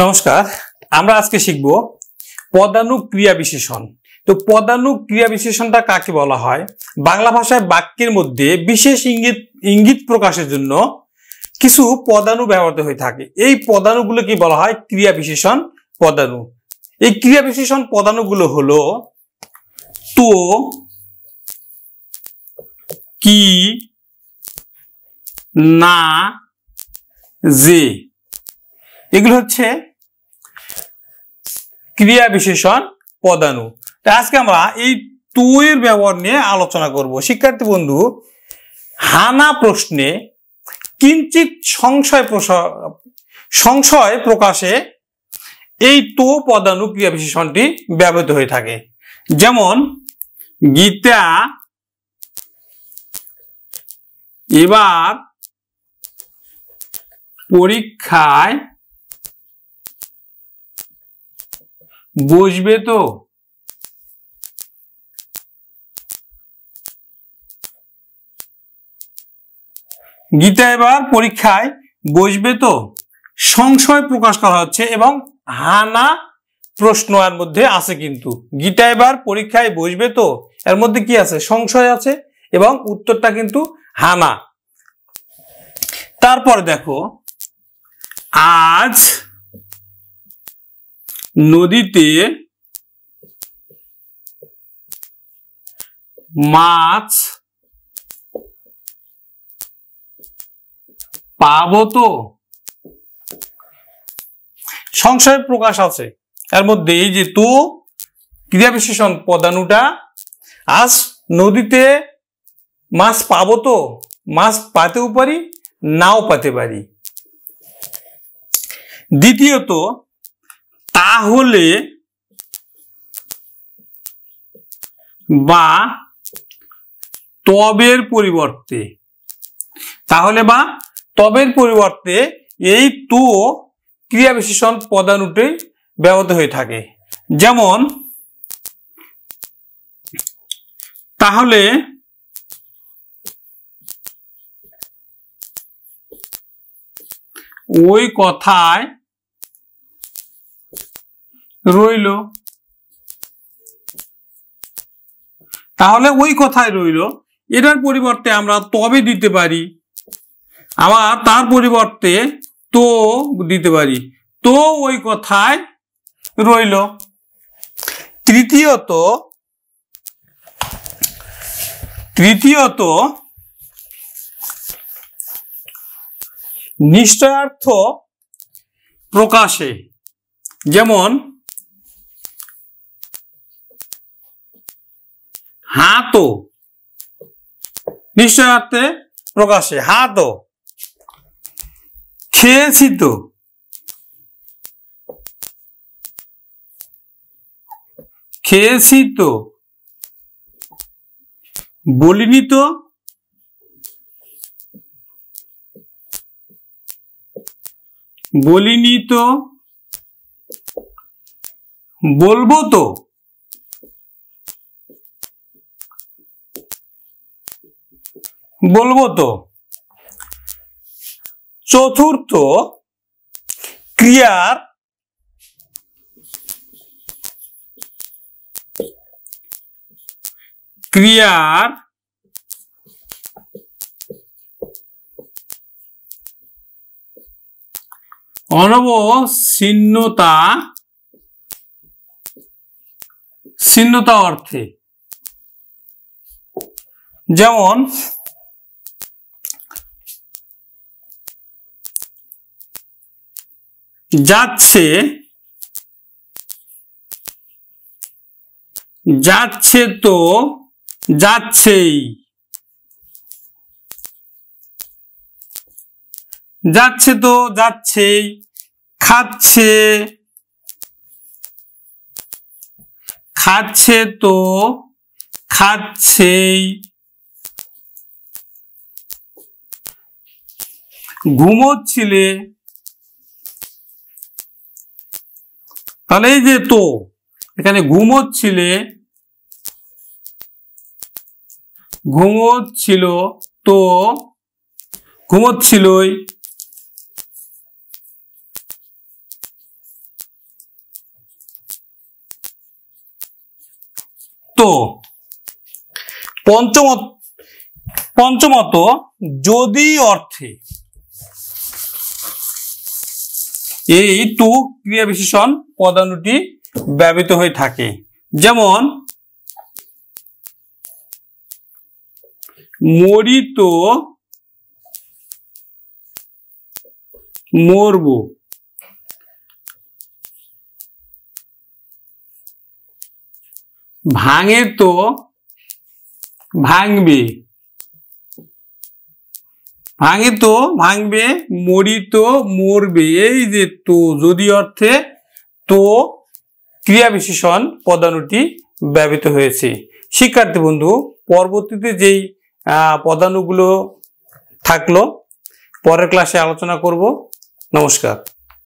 নমস্কার, আমরা আজকে শিখব পদানুক ক্রিয়া বিশেষণ। তো পদানুক ক্রিয়া বিশেষণটা কাকে বলা হয়? বাংলা ভাষায় বাক্যের মধ্যে বিশেষ ইঙ্গিত প্রকাশের জন্য কিছু পদানু ব্যবহৃত হয়ে থাকে। এই পদানুগুলো কি বলা হয়? ক্রিয়া বিশেষণ পদানু। এই ক্রিয়া বিশেষণ পদানুগুলো হলো তো, কি, না, যে। এগুলো হচ্ছে ক্রিয়া বিশেষণ পদানু। আজকে আমরা এই তো এর ব্যবহার নিয়ে আলোচনা করব। শিক্ষার্থী বন্ধু, হানা প্রশ্নে কিঞ্চিত সংশয় প্রকাশে এই তো পদানু ক্রিয়া বিশেষণটি ব্যবহৃত হয়ে থাকে। যেমন গীতা এবার পরীক্ষায় বসবে তো? গীতা এবার পরীক্ষায় বসবে তো সংশয় প্রকাশ করা হচ্ছে এবং হানা প্রশ্ন এর মধ্যে আছে। কিন্তু গীতা এবার পরীক্ষায় বসবে তো এর মধ্যে কি আছে? সংশয় আছে এবং উত্তরটা কিন্তু হানা। তারপর দেখো, আজ নদীতে মাছ পাবো তো? সংশয় প্রকাশ আছে এর মধ্যে। এই যে তো ক্রিয়া বিশেষণ পদানুটা, আজ নদীতে মাছ পাবো তো, মাছ পাতেও পারি নাও পাতে পারি। দ্বিতীয়ত, তাহলে বা তবের পরিবর্তে, তাহলে বা তবের পরিবর্তে এই তো ক্রিয়া বিশেষণ পদানুটি ব্যবহৃত হয়ে থাকে। যেমন তাহলে ওই কথায় রইল, তাহলে ওই কথায় রইল। এটার পরিবর্তে আমরা তবে দিতে পারি, আবার তার পরিবর্তে তো দিতে পারি, তো ওই কথায় রইল। তৃতীয়ত নিশ্চয়ার্থ প্রকাশে, যেমন হ্যাঁ তো, নিশ্চয়ার্থে প্রকাশে হ্যাঁ তো। খেয়েছি তো, খেয়েছি তো। বলিনি তো, বলিনি তো। বলবো তো, বলবো তো। চতুর্থ, ক্রিয়ার অনবচ্ছিন্নতা অর্থে, যেমন যাচ্ছে, যাচ্ছে তো, যাচ্ছেই। যাচ্ছে তো, যাচ্ছেই। খাচ্ছে, খাচ্ছে তো, খাচ্ছেই। ঘুমোচ্ছিলে, তাহলে এই যে তো, এখানে ঘুমোচ্ছিলে, ঘুমোচ্ছিল তো, ঘুমোচ্ছিলই। তো পঞ্চমত যদি অর্থে এই টু ক্রিয়া বিশেষণ পদানুটি ব্যবহৃত হয়ে থাকে, যেমন মরিত, মরব, ভাঙে তো ভাঙবে, ভাঙে তো ভাঙবে, মরি তো মরবে। এই যে তো যদি অর্থে তো ক্রিয়া বিশেষণ পদানুটি ব্যবহৃত হয়েছে। শিক্ষার্থী বন্ধু, পরবর্তীতে যেই পদানুগুলো থাকলো পরের ক্লাসে আলোচনা করব। নমস্কার।